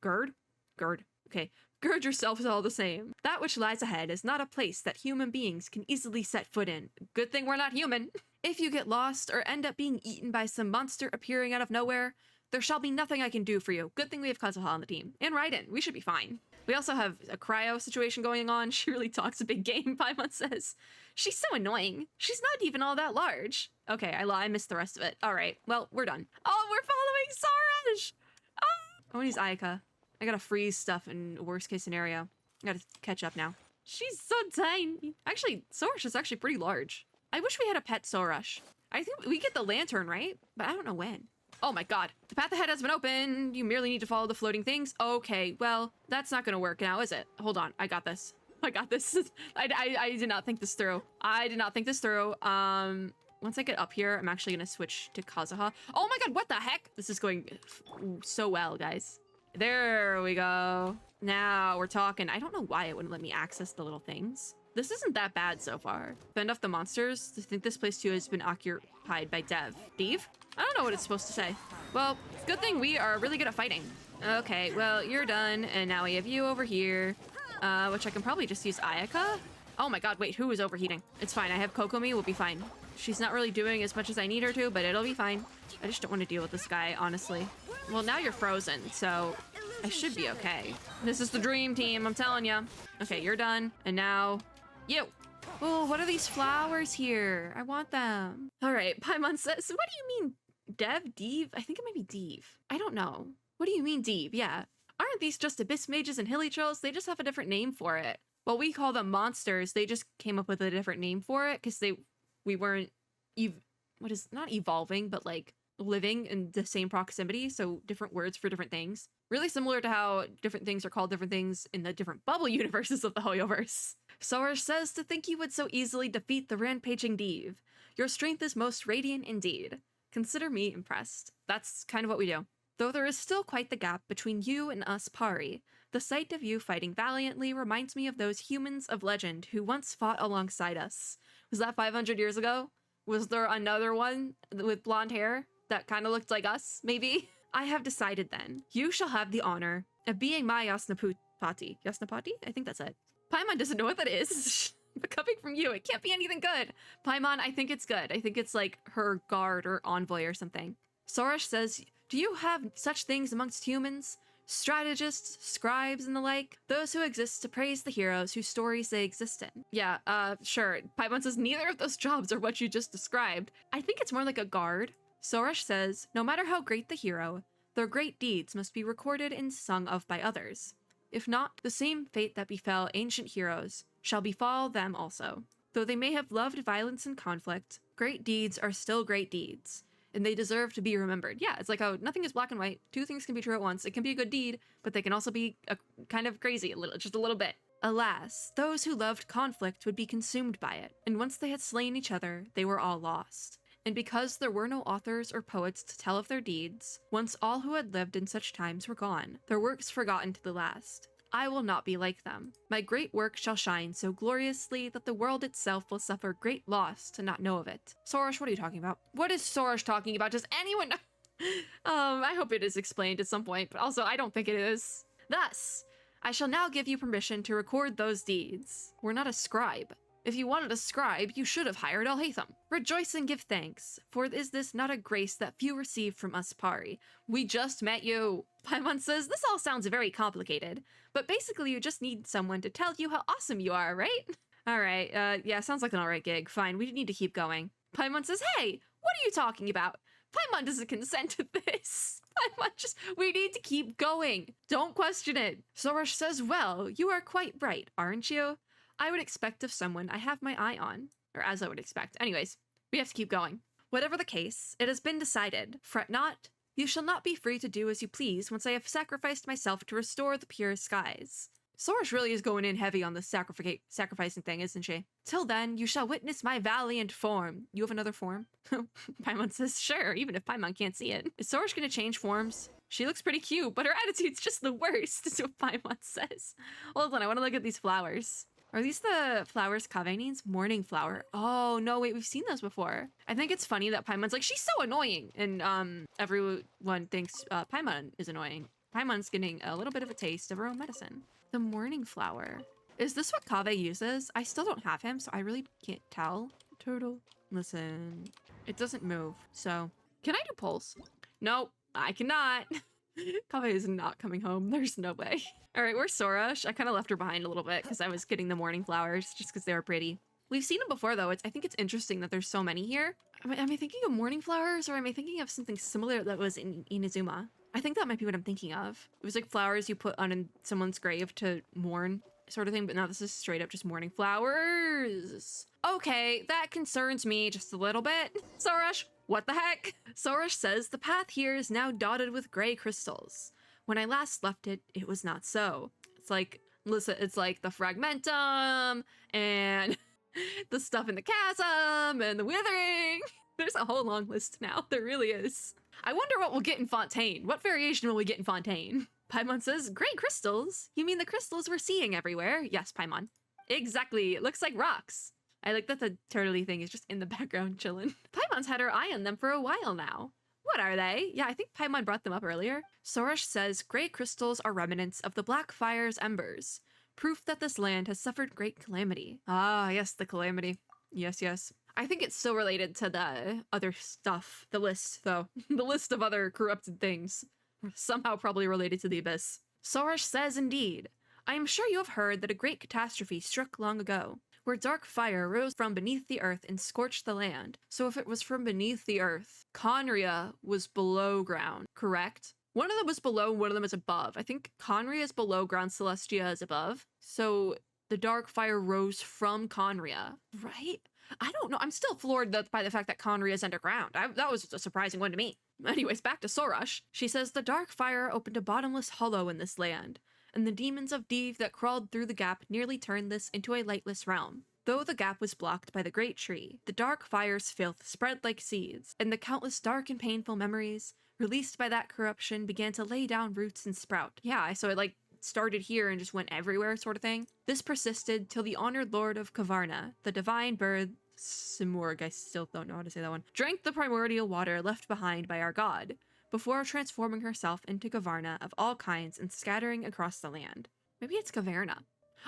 Okay. Gird yourselves all the same. That which lies ahead is not a place that human beings can easily set foot in. Good thing we're not human. If you get lost or end up being eaten by some monster appearing out of nowhere, there shall be nothing I can do for you. Good thing we have Kazuha on the team. And Raiden. We should be fine. We also have a cryo situation going on. She really talks a big game, Paimon says. She's so annoying. She's not even all that large. Okay, I missed the rest of it. All right, well, we're done. Oh, we're following Sorosh! Oh, I want to use Ayaka. I gotta freeze stuff in worst case scenario. I gotta catch up now. She's so tiny. Actually, Sorosh is actually pretty large. I wish we had a pet Sorosh. I think we get the lantern, right? But I don't know when. Oh my god. The path ahead has been opened. You merely need to follow the floating things. Okay, well, that's not gonna work now, is it? Hold on. I got this. I got this. I did not think this through. Once I get up here, I'm actually gonna switch to Kazuha. Oh my god, what the heck? This is going so well, guys. There we go. Now we're talking. I don't know why it wouldn't let me access the little things. This isn't that bad so far. Fend off the monsters. I think this place too has been occupied by Dev. Deve? I don't know what it's supposed to say. Well, good thing we are really good at fighting. Okay, well, you're done. And now we have you over here, which I can probably just use Ayaka. Oh my god, wait, who is overheating? It's fine, I have Kokomi, we'll be fine. She's not really doing as much as I need her to, but it'll be fine. I just don't want to deal with this guy, honestly. Well, now you're frozen, so I should be okay. This is the dream team, I'm telling ya. Okay, you're done, and now you. Oh, what are these flowers here? I want them. All right, Paimon says, what do you mean, Dev? Deve? I think it might be Deve. I don't know. What do you mean, Deve? Yeah. Aren't these just abyss mages and hilly trolls? They just have a different name for it. Well, we call them monsters. They just came up with a different name for it because we weren't not evolving, but like living in the same proximity. So different words for different things. Really similar to how different things are called different things in the different bubble universes of the Hoyoverse. Sorash says, to think you would so easily defeat the rampaging Deve. Your strength is most radiant indeed. Consider me impressed. That's kind of what we do. Though there is still quite the gap between you and us Pari, the sight of you fighting valiantly reminds me of those humans of legend who once fought alongside us. Was that 500 years ago? Was there another one with blonde hair that kind of looked like us, maybe? I have decided then. You shall have the honor of being my Yasnapati. Yasnapati? I think that's it. Paimon doesn't know what that is. But coming from you, it can't be anything good. Paimon, I think it's good. I think it's like her guard or envoy or something. Sorash says, do you have such things amongst humans? Strategists, scribes, and the like? Those who exist to praise the heroes whose stories they exist in. Yeah, sure. Paimon says neither of those jobs are what you just described. I think it's more like a guard. Sorash says, no matter how great the hero, their great deeds must be recorded and sung of by others. If not, the same fate that befell ancient heroes shall befall them also. Though they may have loved violence and conflict, great deeds are still great deeds. And they deserve to be remembered. Yeah, it's like, oh, nothing is black and white. Two things can be true at once. It can be a good deed, but they can also be kind of crazy, just a little bit. Alas, those who loved conflict would be consumed by it, and once they had slain each other, they were all lost. And because there were no authors or poets to tell of their deeds, once all who had lived in such times were gone, their works forgotten to the last. I will not be like them. My great work shall shine so gloriously that the world itself will suffer great loss to not know of it. Sorash, what are you talking about? What is Sorash talking about? Does anyone know? I hope it is explained at some point, but also I don't think it is. Thus, I shall now give you permission to record those deeds. We're not a scribe. If you wanted a scribe, you should have hired Al-Haytham. Rejoice and give thanks, for is this not a grace that few receive from us Pari? We just met you. Paimon says, this all sounds very complicated, but basically you just need someone to tell you how awesome you are, right? All right, yeah, sounds like an all right gig. Fine, we need to keep going. Paimon says, hey, what are you talking about? Paimon doesn't consent to this. Paimon we need to keep going. Don't question it. Sorash says, well, you are quite right, aren't you? I would expect of someone I have my eye on. Or as I would expect. Anyways, we have to keep going. Whatever the case, it has been decided. Fret not. You shall not be free to do as you please once I have sacrificed myself to restore the pure skies. Sorash really is going in heavy on this sacrificing thing, isn't she? Till then, you shall witness my valiant form. You have another form? Paimon says, sure, even if Paimon can't see it. Is Sorash gonna change forms? She looks pretty cute, but her attitude's just the worst, is what Paimon says. Hold on, I want to look at these flowers. Are these the flowers Kaveh needs? Morning flower. Oh, no, wait, we've seen those before. I think it's funny that Paimon's like, she's so annoying. And everyone thinks Paimon is annoying. Paimon's getting a little bit of a taste of her own medicine. The morning flower. Is this what Kaveh uses? I still don't have him, so I really can't tell. Turtle. Listen. It doesn't move, so. Can I do pulse? Nope, I cannot. Kaveh is not coming home. There's no way. All right, where's Sorash? I kind of left her behind a little bit because I was getting the morning flowers just because they were pretty. We've seen them before, though. I think it's interesting that there's so many here. Am I thinking of morning flowers, or am I thinking of something similar that was in Inazuma? I think that might be what I'm thinking of. It was like flowers you put on someone's grave to mourn sort of thing, but now this is straight up just morning flowers. Okay, that concerns me just a little bit. Sorash, what the heck? Sorash says the path here is now dotted with gray crystals. When I last left it, it was not so. It's like, listen, it's like the fragmentum and the stuff in the chasm and the withering. There's a whole long list now. There really is. I wonder what we'll get in Fontaine. What variation will we get in Fontaine? Paimon says, great crystals. You mean the crystals we're seeing everywhere? Yes, Paimon. Exactly. It looks like rocks. I like that the turtley thing is just in the background chilling. Paimon's had her eye on them for a while now. What are they? Yeah, I think Paimon brought them up earlier. Sorash says, great crystals are remnants of the Black Fire's embers. Proof that this land has suffered great calamity. Ah, yes, the calamity. Yes, yes. I think it's still related to the other stuff. The list, though. The list of other corrupted things. Somehow probably related to the Abyss. Sorash says, indeed. I am sure you have heard that a great catastrophe struck long ago, where dark fire rose from beneath the earth and scorched the land. So if it was from beneath the earth, Conria was below ground, correct? One of them was below, one of them is above. I think Conria is below ground, Celestia is above. So the dark fire rose from Conria, right? I don't know. I'm still floored by the fact that Conria is underground. That was a surprising one to me. Anyways, back to Sorash. She says, the dark fire opened a bottomless hollow in this land, and the demons of Div that crawled through the gap nearly turned this into a lightless realm. Though the gap was blocked by the great tree, the dark fire's filth spread like seeds, and the countless dark and painful memories released by that corruption began to lay down roots and sprout. Yeah, so it like started here and just went everywhere sort of thing. This persisted till the honored lord of Kavarna, the divine bird Simurg, I still don't know how to say that one, drank the primordial water left behind by our god, before transforming herself into Kavarna of all kinds and scattering across the land. Maybe it's Caverna.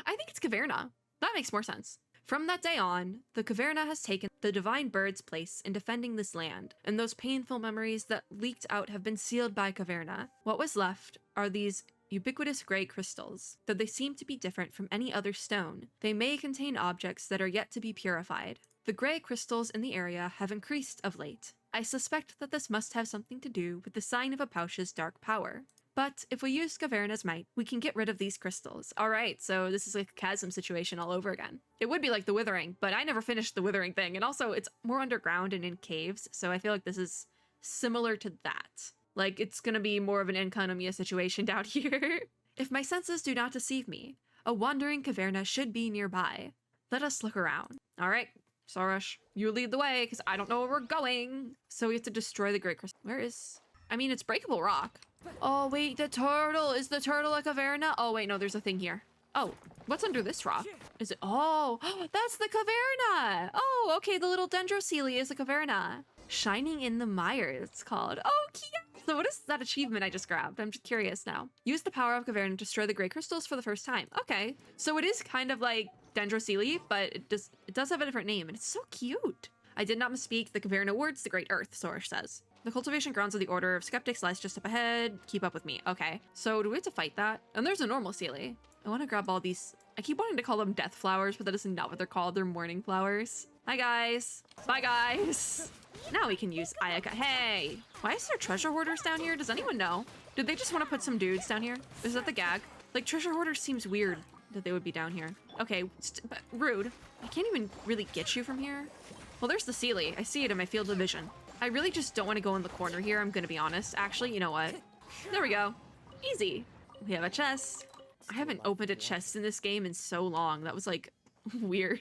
I think it's Caverna. That makes more sense. From that day on, the Caverna has taken the divine bird's place in defending this land, and those painful memories that leaked out have been sealed by Caverna. What was left are these ubiquitous gray crystals. Though they seem to be different from any other stone, they may contain objects that are yet to be purified. The gray crystals in the area have increased of late. I suspect that this must have something to do with the sign of Apaush's dark power. But if we use Caverna's might, we can get rid of these crystals. Alright, so this is like a chasm situation all over again. It would be like the Withering, but I never finished the Withering thing, and also it's more underground and in caves, so I feel like this is similar to that. Like, it's gonna be more of an Enkanomiya situation down here. If my senses do not deceive me, a wandering Caverna should be nearby. Let us look around. Alright, Sorash, you lead the way, because I don't know where we're going. So we have to destroy the great crystal. Where is... I mean, it's breakable rock. Oh, wait, the turtle. Is the turtle a Caverna? Oh, wait, no, there's a thing here. Oh, what's under this rock? Is it... Oh, that's the Caverna. Oh, okay, the little Dendrocelia is a Caverna. Shining in the mire, it's called. Oh, cute. So what is that achievement I just grabbed? I'm just curious now. Use the power of Caverna to destroy the gray crystals for the first time. Okay, so it is kind of like Dendrocelia, but it does have a different name, and it's so cute. I did not misspeak the Caverna words, the great earth, Sorash says. The cultivation grounds of the Order of Skeptics lies just up ahead. Keep up with me. Okay, so do we have to fight that? And there's a normal Sealy. I want to grab all these. I keep wanting to call them death flowers, but that is not what they're called. They're morning flowers. Hi, guys. Bye, guys. Now we can use Ayaka. Hey, why is there treasure hoarders down here? Does anyone know? Did they just want to put some dudes down here? Is that the gag? Like, treasure hoarders seems weird that they would be down here. Okay, but rude. I can't even really get you from here. Well, there's the Sealy. I see it in my field of vision. I really just don't want to go in the corner here, I'm gonna be honest. Actually, you know what? There we go. Easy. We have a chest. I haven't opened a chest in this game in so long. That was like weird.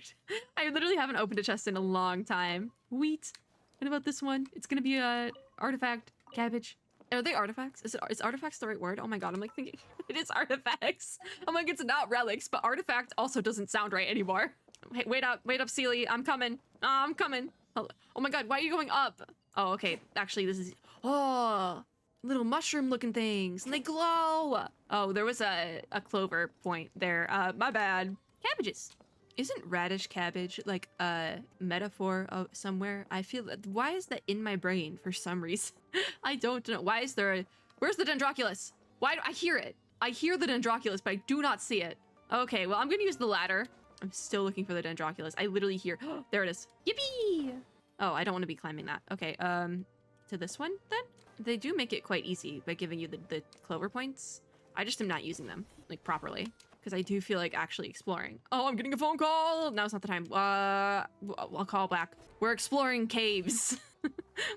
I literally haven't opened a chest in a long time. Wheat. What about this one? It's gonna be a artifact. Cabbage. Are they artifacts? Is artifacts the right word? Oh my god, I'm like thinking it is artifacts. I'm like, it's not relics, but artifact also doesn't sound right anymore. Hey, wait up, Sealy. I'm coming. I'm coming. Oh my god, why are you going up? Oh, okay. Actually, this is... Oh, little mushroom-looking things, and they glow. Oh, there was a clover point there. My bad. Cabbages. Isn't radish cabbage like a metaphor of somewhere? I feel that... Why is that in my brain for some reason? I don't know. Why is there a... Where's the Dendroculus? Why do I hear it? I hear the Dendroculus, but I do not see it. Okay, well, I'm gonna use the ladder. I'm still looking for the Dendroculus. I literally hear... There it is. Yippee! Oh, I don't want to be climbing that. Okay, to this one, then? They do make it quite easy by giving you the clover points. I just am not using them, like, properly. Because I do feel like actually exploring. Oh, I'm getting a phone call! Now's not the time. I'll call back. We're exploring caves.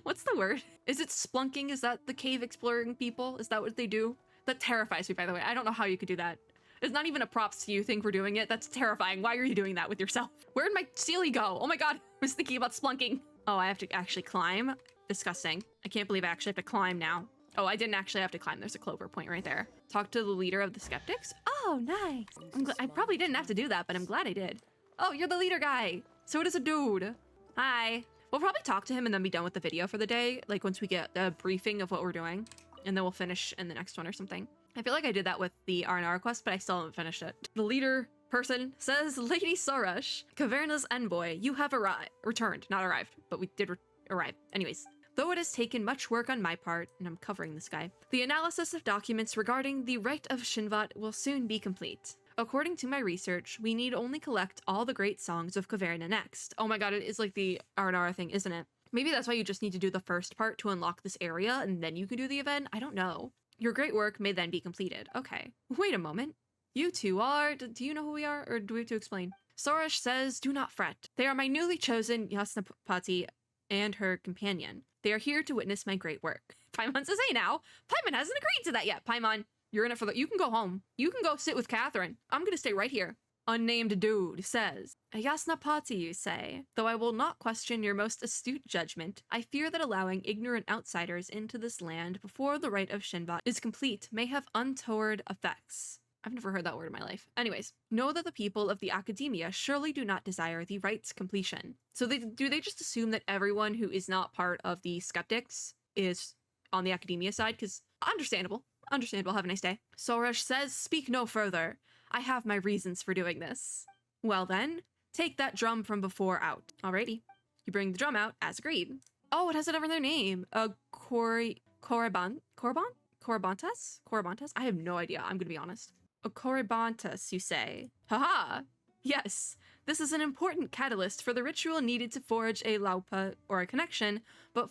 What's the word? Is it splunking? Is that the cave exploring people? Is that what they do? That terrifies me, by the way. I don't know how you could do that. It's not even a props to you thing for doing it. That's terrifying. Why are you doing that with yourself? Where'd my Sealy go? Oh my god, I was thinking about splunking. Oh, I have to actually climb? Disgusting. I can't believe I actually have to climb now. Oh, I didn't actually have to climb. There's a clover point right there. Talk to the leader of the skeptics. Oh, nice. I probably didn't have to do that, but I'm glad I did. Oh, you're the leader guy. So it is a dude. Hi. We'll probably talk to him and then be done with the video for the day. Like once we get a briefing of what we're doing, and then we'll finish in the next one or something. I feel like I did that with the R&R quest, but I still haven't finished it. The leader person says, Lady Sorash, Caverna's envoy, you have returned, not arrived, but we did arrive. Anyways. Though it has taken much work on my part, and I'm covering this guy, the analysis of documents regarding the Rite of Shinvat will soon be complete. According to my research, we need only collect all the great songs of Caverna next. Oh my god, it is like the R&R thing, isn't it? Maybe that's why you just need to do the first part to unlock this area, and then you can do the event? I don't know. Your great work may then be completed. Okay. Wait a moment. You two are... Do you know who we are, or do we have to explain? Sorash says, do not fret. They are my newly chosen Yasnapati and her companion. They are here to witness my great work. Paimon says, hey now, Paimon hasn't agreed to that yet. Paimon, you're in it for the... You can go home. You can go sit with Catherine. I'm gonna stay right here. Unnamed dude says, a Yasnapati, you say? Though I will not question your most astute judgment, I fear that allowing ignorant outsiders into this land before the Rite of Shinvat is complete may have untoward effects. I've never heard that word in my life. Anyways, know that the people of the academia surely do not desire the rite's completion. So do they just assume that everyone who is not part of the skeptics is on the academia side? Because understandable. Understandable. Have a nice day. Sorash says, speak no further. I have my reasons for doing this. Well then, take that drum from before out. Alrighty. You bring the drum out as agreed. Oh, it has another name. Corabantas? I have no idea. I'm gonna be honest. A Corabantas, you say? Haha! Yes, this is an important catalyst for the ritual needed to forge a laupa, or a connection, but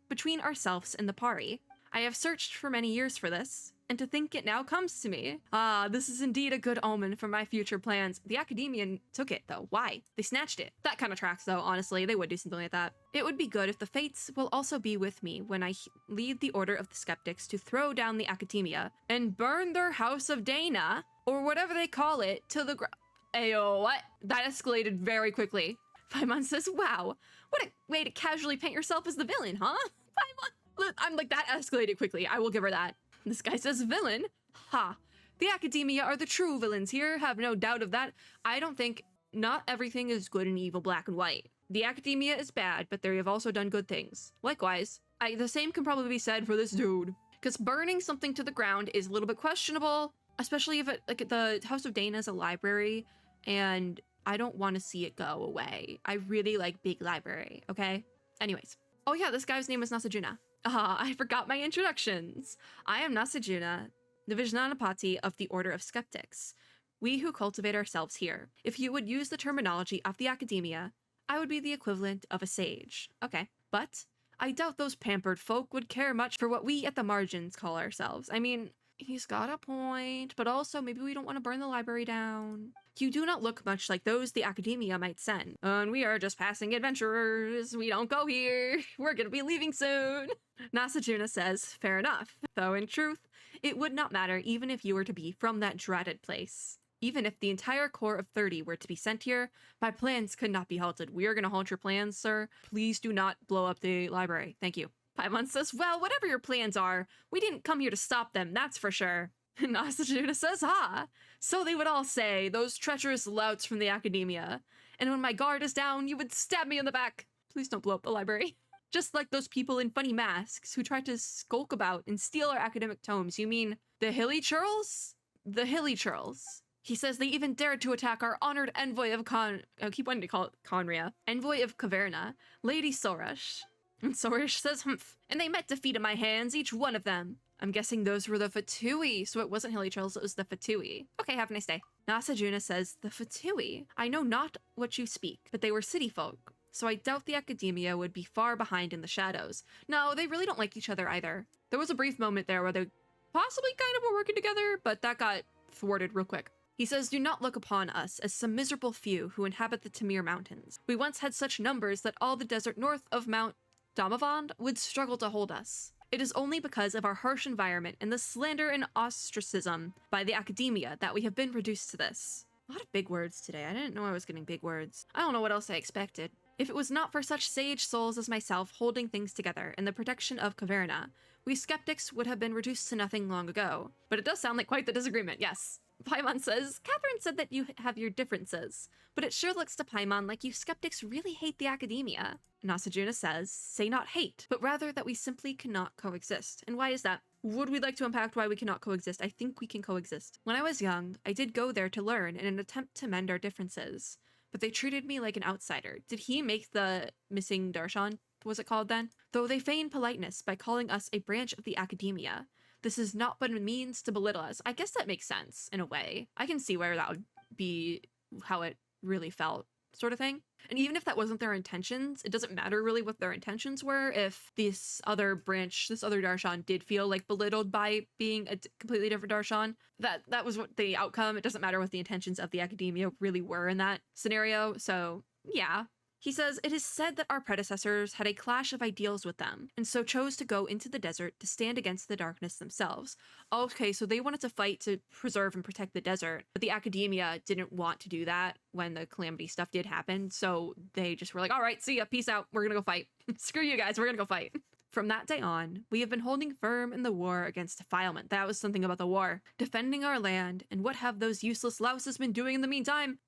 between ourselves and the pari. I have searched for many years for this, and to think it now comes to me. Ah, this is indeed a good omen for my future plans. The Academian took it, though. Why? They snatched it. That kind of tracks, though, honestly. They would do something like that. It would be good if the Fates will also be with me when I lead the Order of the Skeptics to throw down the Academia and burn their House of Dana, or whatever they call it, to the ground. Ayo, what? That escalated very quickly. Paimon says, wow, what a way to casually paint yourself as the villain, huh? Paimon, I'm like, that escalated quickly. I will give her that. This guy says villain. Ha. The Academia are the true villains here, have no doubt of that. I don't think not everything is good and evil, black and white. The Academia is bad, but they have also done good things. Likewise, the same can probably be said for this dude. Because burning something to the ground is a little bit questionable, especially if the House of Dana is a library, and I don't want to see it go away. I really like big library, okay? Anyways. Oh yeah, this guy's name is Nasajuna. I forgot my introductions. I am Nasajuna, the Vijnanapati of the Order of Skeptics. We who cultivate ourselves here. If you would use the terminology of the Academia, I would be the equivalent of a sage. Okay, but I doubt those pampered folk would care much for what we at the margins call ourselves. I mean, he's got a point, but also maybe we don't want to burn the library down. You do not look much like those the Academia might send. And we are just passing adventurers. We don't go here. We're gonna be leaving soon. Nasajuna says, fair enough. Though in truth, it would not matter even if you were to be from that dreaded place. Even if the entire core of 30 were to be sent here, my plans could not be halted. We are gonna halt your plans, sir. Please do not blow up the library. Thank you. Paimon says, well, whatever your plans are, we didn't come here to stop them, that's for sure. Nasajuna says, so they would all say, those treacherous louts from the Academia. And when my guard is down, you would stab me in the back. Please don't blow up the library. Just like those people in funny masks who try to skulk about and steal our academic tomes. You mean the Hilly Churls? The Hilly Churls. He says they even dared to attack our honored envoy of I keep wanting to call it Conria. Envoy of Caverna, Lady Sorash. And Sorash says, humph. And they met defeat at my hands, each one of them. I'm guessing those were the Fatui, so it wasn't Hilly Churls, it was the Fatui. Okay, have a nice day. Nasajuna says, the Fatui? I know not what you speak, but they were city folk, so I doubt the Academia would be far behind in the shadows. No, they really don't like each other either. There was a brief moment there where they possibly kind of were working together, but that got thwarted real quick. He says, do not look upon us as some miserable few who inhabit the Tamir Mountains. We once had such numbers that all the desert north of Mount Damavand would struggle to hold us. It is only because of our harsh environment and the slander and ostracism by the Academia that we have been reduced to this. A lot of big words today. I didn't know I was getting big words. I don't know what else I expected. If it was not for such sage souls as myself holding things together in the protection of Caverna, we skeptics would have been reduced to nothing long ago. But it does sound like quite the disagreement, yes. Paimon says, Catherine said that you have your differences, but it sure looks to Paimon like you skeptics really hate the academia. Nasajuna says, say not hate, but rather that we simply cannot coexist. And why is that? Would we like to unpack why we cannot coexist? I think we can coexist. When I was young, I did go there to learn in an attempt to mend our differences, but they treated me like an outsider. Did he make the missing darshan? Was it called then? Though they feign politeness by calling us a branch of the academia. This is not but a means to belittle us. I guess that makes sense, in a way. I can see where that would be how it really felt, sort of thing. And even if that wasn't their intentions, it doesn't matter really what their intentions were if this other branch, this other darshan did feel like belittled by being a completely different darshan. That was what the outcome. It doesn't matter what the intentions of the academia really were in that scenario. So, yeah. He says, it is said that our predecessors had a clash of ideals with them, and so chose to go into the desert to stand against the darkness themselves. Okay, so they wanted to fight to preserve and protect the desert, but the academia didn't want to do that when the calamity stuff did happen, so they just were like, all right, see ya, peace out, we're gonna go fight. Screw you guys, we're gonna go fight. From that day on, we have been holding firm in the war against defilement. That was something about the war. Defending our land, and what have those useless louses been doing in the meantime?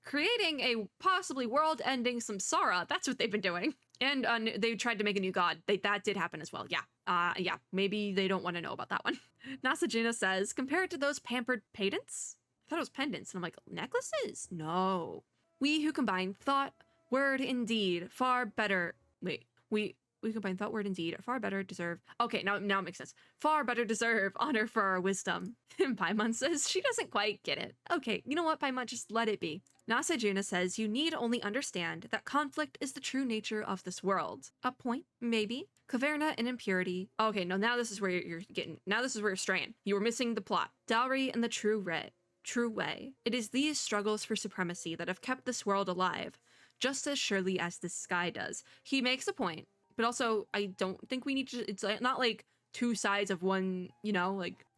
Creating a possibly world-ending samsara. That's what they've been doing. And they tried to make a new god. That did happen as well. Yeah, maybe they don't want to know about that one. Nasajuna says, compared to those pampered pendants? I thought it was pendants. And I'm like, necklaces? No. We who combine thought, word, and deed far better. Wait, we combine thought, word, and deed far better deserve. Okay, now it makes sense. Far better deserve honor for our wisdom. And Paimon says she doesn't quite get it. Okay, you know what, Paimon, just let it be. Nasajuna says you need only understand that conflict is the true nature of this world. A point, maybe. Caverna and impurity. Okay, no, now this is where you're getting. Now this is where you're straying. You were missing the plot. Dowry and the true way. It is these struggles for supremacy that have kept this world alive, just as surely as this sky does. He makes a point, but also I don't think we need to. It's not like two sides of one.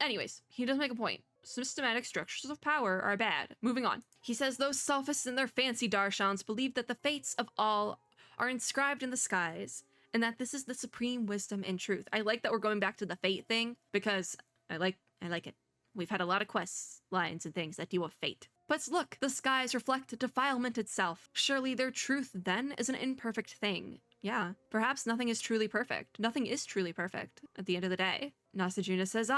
Anyways, he does make a point. Systematic structures of power are bad. Moving on. He says those sophists and their fancy darshans believe that the fates of all are inscribed in the skies, and that this is the supreme wisdom and truth. I like that we're going back to the fate thing, because I like it. We've had a lot of quest lines and things that deal with fate. But look, the skies reflect defilement itself. Surely their truth then is an imperfect thing. Yeah, perhaps nothing is truly perfect. Nothing is truly perfect at the end of the day. Nasajuna says,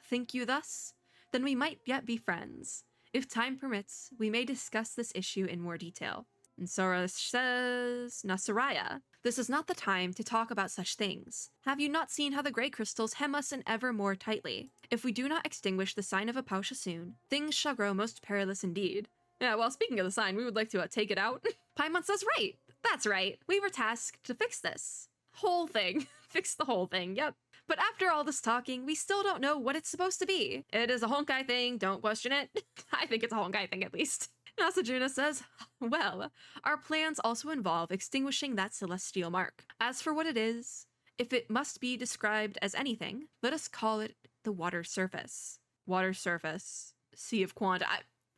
think you thus? Then we might yet be friends. If time permits, we may discuss this issue in more detail. And Sora says, Nasaraya, this is not the time to talk about such things. Have you not seen how the gray crystals hem us in ever more tightly? If we do not extinguish the sign of Apausha soon, things shall grow most perilous indeed. Yeah, well, speaking of the sign, we would like to take it out. Paimon says, right, that's right. We were tasked to fix this. Whole thing. Fix the whole thing, yep. But after all this talking, we still don't know what it's supposed to be. It is a Honkai thing, don't question it. I think it's a Honkai thing at least. Nasajuna says, well, our plans also involve extinguishing that celestial mark. As for what it is, if it must be described as anything, let us call it the water surface. Water surface. Sea of Quanta.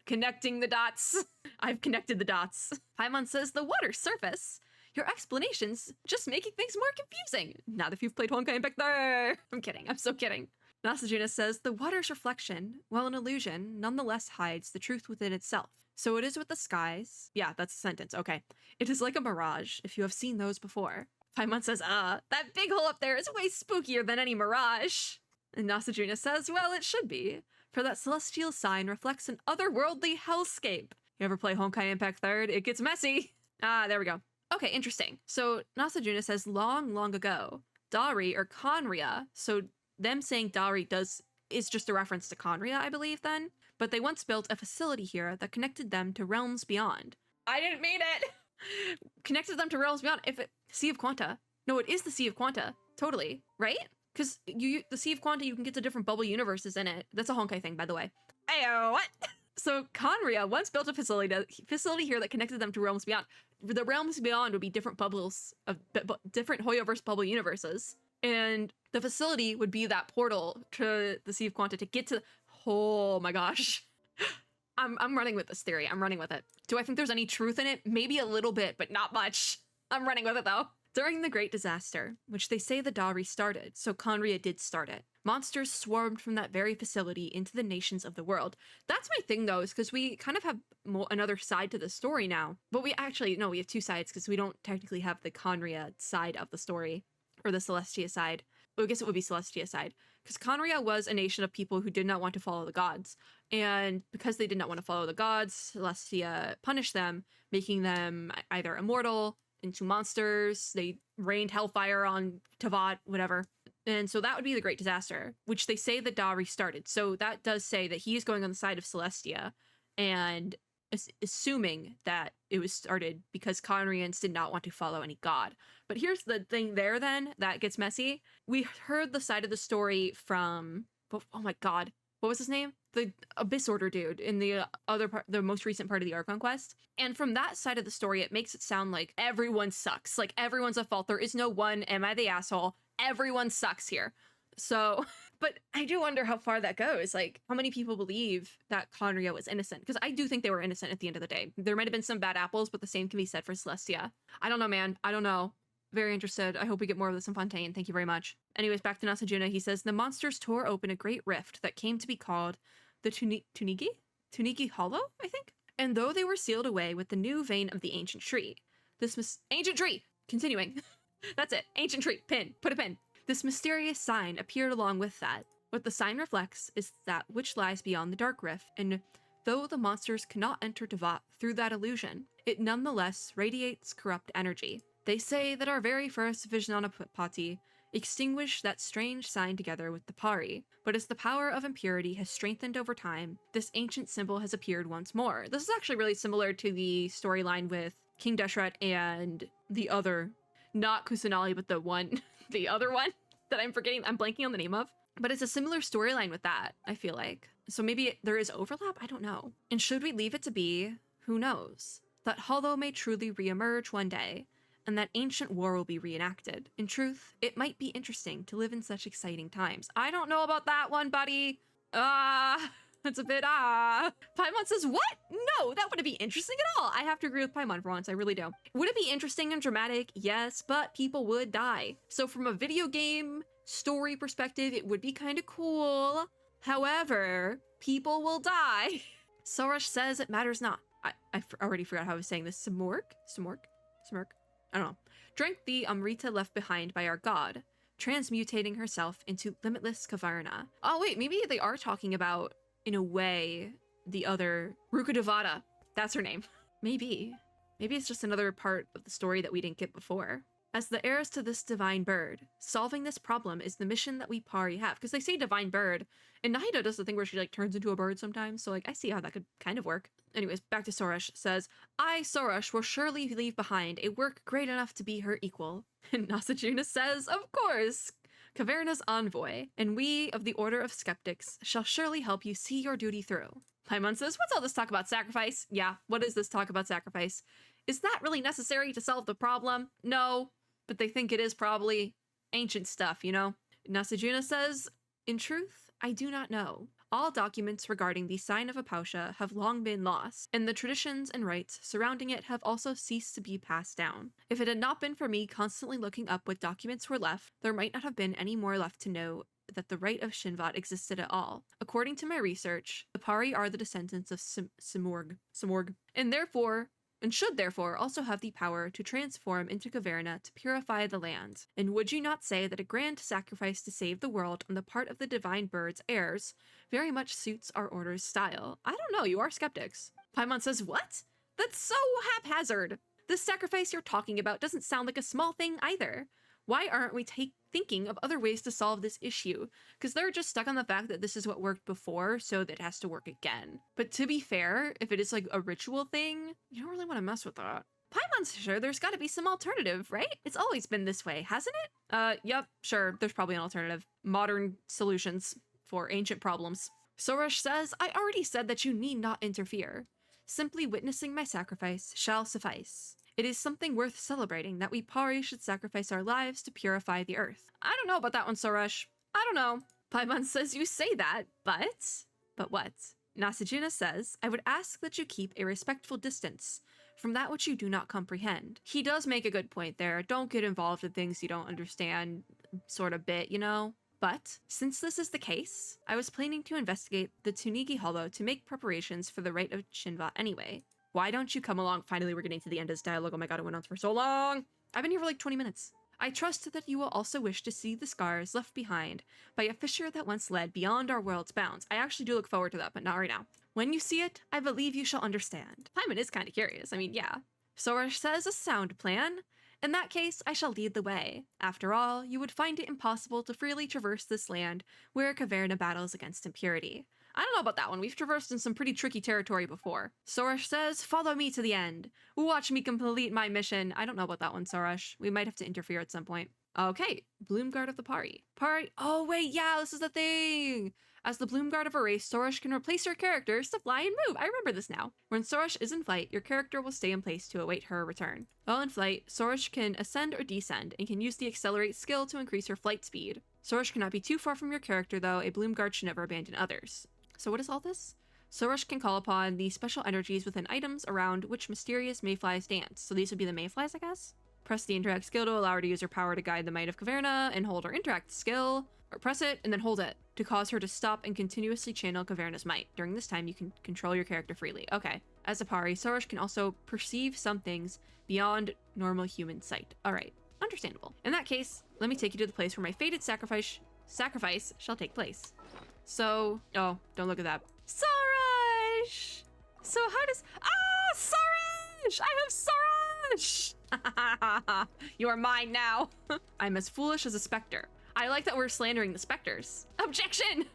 Connecting the dots. I've connected the dots. Paimon says the water surface. Your explanations just making things more confusing. Not if you've played Honkai Impact there. I'm kidding. I'm so kidding. Nasajuna says the water's reflection, while an illusion, nonetheless hides the truth within itself. So it is with the skies. Yeah, that's a sentence. Okay. It is like a mirage, if you have seen those before. Paimon says, that big hole up there is way spookier than any mirage. And Nasajuna says, well, it should be, for that celestial sign reflects an otherworldly hellscape. You ever play Honkai Impact 3rd? It gets messy. There we go. Okay, interesting. So Nasajuna says long, long ago, Dari or Conria, so them saying Dari is just a reference to Conria, I believe then, but they once built a facility here that connected them to realms beyond. I didn't mean it! Connected them to realms beyond. Sea of Quanta. No, it is the Sea of Quanta. Totally. Right? Because the Sea of Quanta, you can get to different bubble universes in it. That's a Honkai thing, by the way. Ayo, what? So Conria once built a facility here that connected them to realms beyond. The realms beyond would be different bubbles of different Hoyoverse bubble universes. And the facility would be that portal to the Sea of Quanta to get to, oh my gosh. I'm running with this theory. I'm running with it. Do I think there's any truth in it? Maybe a little bit, but not much. I'm running with it though. During the Great Disaster, which they say the Da restarted, so Conria did start it, monsters swarmed from that very facility into the nations of the world. That's my thing though, is because we kind of have another side to the story now. But we actually, no, we have two sides because we don't technically have the Conria side of the story, or the Celestia side. Well, I guess it would be Celestia side, because Conria was a nation of people who did not want to follow the gods. And because they did not want to follow the gods, Celestia punished them, making them either immortal, into monsters. They rained hellfire on Tavat, whatever. And so that would be the Great Disaster, which they say the Da restarted. So that does say that he is going on the side of Celestia, and assuming that it was started because Conrians did not want to follow any god. But here's the thing there then that gets messy. We heard the side of the story from, oh my god, what was his name? The Abyss Order dude in the other part, the most recent part of the Archon quest. And from that side of the story, it makes it sound like everyone sucks. Like everyone's a fault. There is no one, am I the asshole? Everyone sucks here. So, but I do wonder how far that goes. Like, how many people believe that Conria was innocent? Because I do think they were innocent at the end of the day. There might have been some bad apples, but the same can be said for Celestia. I don't know, man. I don't know. Very interested. I hope we get more of this in Fontaine. Thank you very much. Anyways, back to Nasajuna. He says, the monsters tore open a great rift that came to be called the Tunigi Hollow, I think? And though they were sealed away with the new vein of the ancient tree, ancient tree! Continuing. That's it. Ancient tree. Pin. Put a pin. This mysterious sign appeared along with that. What the sign reflects is that which lies beyond the dark rift, and though the monsters cannot enter Tavat through that illusion, it nonetheless radiates corrupt energy. They say that our very first Vijnanapati extinguished that strange sign together with the Pari, but as the power of impurity has strengthened over time, this ancient symbol has appeared once more. This is actually really similar to the storyline with King Deshret and the other, not Kusanali, but the other one that I'm blanking on the name of. But it's a similar storyline with that, I feel like. So maybe there is overlap? I don't know. And should we leave it to be? Who knows? That Hollow may truly re-emerge one day, and that ancient war will be reenacted. In truth, it might be interesting to live in such exciting times. I don't know about that one, buddy. It's a bit, Paimon says, what? No, that wouldn't be interesting at all. I have to agree with Paimon for once, I really do. Would it be interesting and dramatic? Yes, but people would die. So from a video game story perspective, it would be kind of cool. However, people will die. Sorash says it matters not. I already forgot how I was saying this. Smork? I don't know. Drank the Amrita left behind by our god, transmutating herself into limitless Caverna. Oh wait, maybe they are talking about, in a way, the other Rukadevata. That's her name. Maybe. Maybe it's just another part of the story that we didn't get before. As the heirs to this divine bird, solving this problem is the mission that we Pari have. Because they say divine bird, and Nahida does the thing where she like turns into a bird sometimes, so like I see how that could kind of work. Anyways, back to Sorash. Says, I, Sorash, will surely leave behind a work great enough to be her equal. And Nasajuna says, of course, Caverna's envoy, and we of the Order of Skeptics shall surely help you see your duty through. Paimon says, what's all this talk about sacrifice? Yeah, what is this talk about sacrifice? Is that really necessary to solve the problem? No, but they think it is probably ancient stuff, you know? Nasajuna says, in truth, I do not know. All documents regarding the sign of Apausha have long been lost, and the traditions and rites surrounding it have also ceased to be passed down. If it had not been for me constantly looking up what documents were left, there might not have been any more left to know that the rite of Shinvat existed at all. According to my research, the Pari are the descendants of Simorg, and should therefore also have the power to transform into Caverna to purify the land. And would you not say that a grand sacrifice to save the world on the part of the divine bird's heirs very much suits our order's style? I don't know, you are skeptics. Paimon says, what? That's so haphazard. This sacrifice you're talking about doesn't sound like a small thing either. Why aren't we thinking of other ways to solve this issue? Because they're just stuck on the fact that this is what worked before, so that it has to work again. But to be fair, if it is like a ritual thing, you don't really want to mess with that. Paimon's sure there's got to be some alternative, right? It's always been this way, hasn't it? Yep, sure, there's probably an alternative. Modern solutions for ancient problems. Sorash says, I already said that you need not interfere. Simply witnessing my sacrifice shall suffice. It is something worth celebrating that we Pari should sacrifice our lives to purify the earth. I don't know about that one, Sorash. I don't know. Paimon says you say that, but what? Nasajuna says, I would ask that you keep a respectful distance from that which you do not comprehend. He does make a good point there. Don't get involved in things you don't understand, sort of bit, you know? But since this is the case, I was planning to investigate the Tsunigi Hollow to make preparations for the rite of Shinva anyway. Why don't you come along? Finally, we're getting to the end of this dialogue. Oh my god, it went on for so long. I've been here for like 20 minutes. I trust that you will also wish to see the scars left behind by a fissure that once led beyond our world's bounds. I actually do look forward to that, but not right now. When you see it, I believe you shall understand. Paimon is kind of curious. I mean, yeah. Sora says a sound plan. In that case, I shall lead the way. After all, you would find it impossible to freely traverse this land where Caverna battles against impurity. I don't know about that one. We've traversed in some pretty tricky territory before. Sorash says, follow me to the end. Watch me complete my mission. I don't know about that one, Sorash. We might have to interfere at some point. Okay, Bloomguard of the Pari. Oh wait, yeah, this is the thing. As the Bloomguard of a race, Sorash can replace your characters to fly and move. I remember this now. When Sorash is in flight, your character will stay in place to await her return. While in flight, Sorash can ascend or descend and can use the accelerate skill to increase her flight speed. Sorash cannot be too far from your character though. A Bloomguard should never abandon others. So what is all this? Sorash can call upon the special energies within items around which mysterious mayflies dance. So these would be the mayflies, I guess? Press the interact skill to allow her to use her power to guide the might of Caverna, and hold her interact skill, or press it and then hold it to cause her to stop and continuously channel Caverna's might. During this time, you can control your character freely. Okay. As a Pari, Sorash can also perceive some things beyond normal human sight. All right. Understandable. In that case, let me take you to the place where my fated sacrifice shall take place. So, oh, don't look at that. Sorash! So how does... Ah, Sorash! I have Sorash! You are mine now. I'm as foolish as a specter. I like that we're slandering the specters. Objection!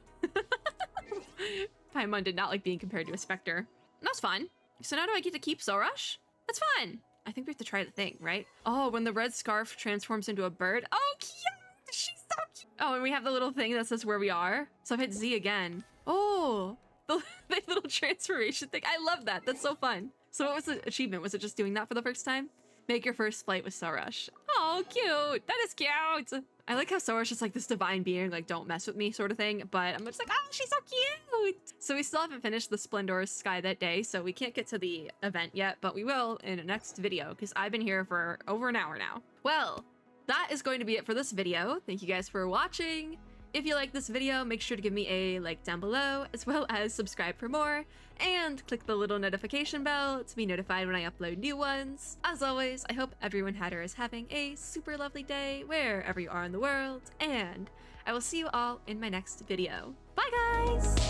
Paimon did not like being compared to a specter. That's fun. So now do I get to keep Sorash? That's fun. I think we have to try the thing, right? Oh, when the red scarf transforms into a bird. Oh, cute! She's so cute! Oh, and we have the little thing that says where we are. So I've hit Z again. Oh, the little transformation thing. I love that. That's so fun. So what was the achievement? Was it just doing that for the first time? Make your first flight with Sorash. Oh, cute. That is cute. I like how Sorash is like this divine being, like, don't mess with me sort of thing. But I'm just like, oh, she's so cute. So we still haven't finished the splendorous sky that day, so we can't get to the event yet, but we will in the next video because I've been here for over an hour now. Well, that is going to be it for this video. Thank you guys for watching. If you like this video, make sure to give me a like down below, as well as subscribe for more, and click the little notification bell to be notified when I upload new ones. As always, I hope everyone had or is having a super lovely day wherever you are in the world, and I will see you all in my next video. Bye guys!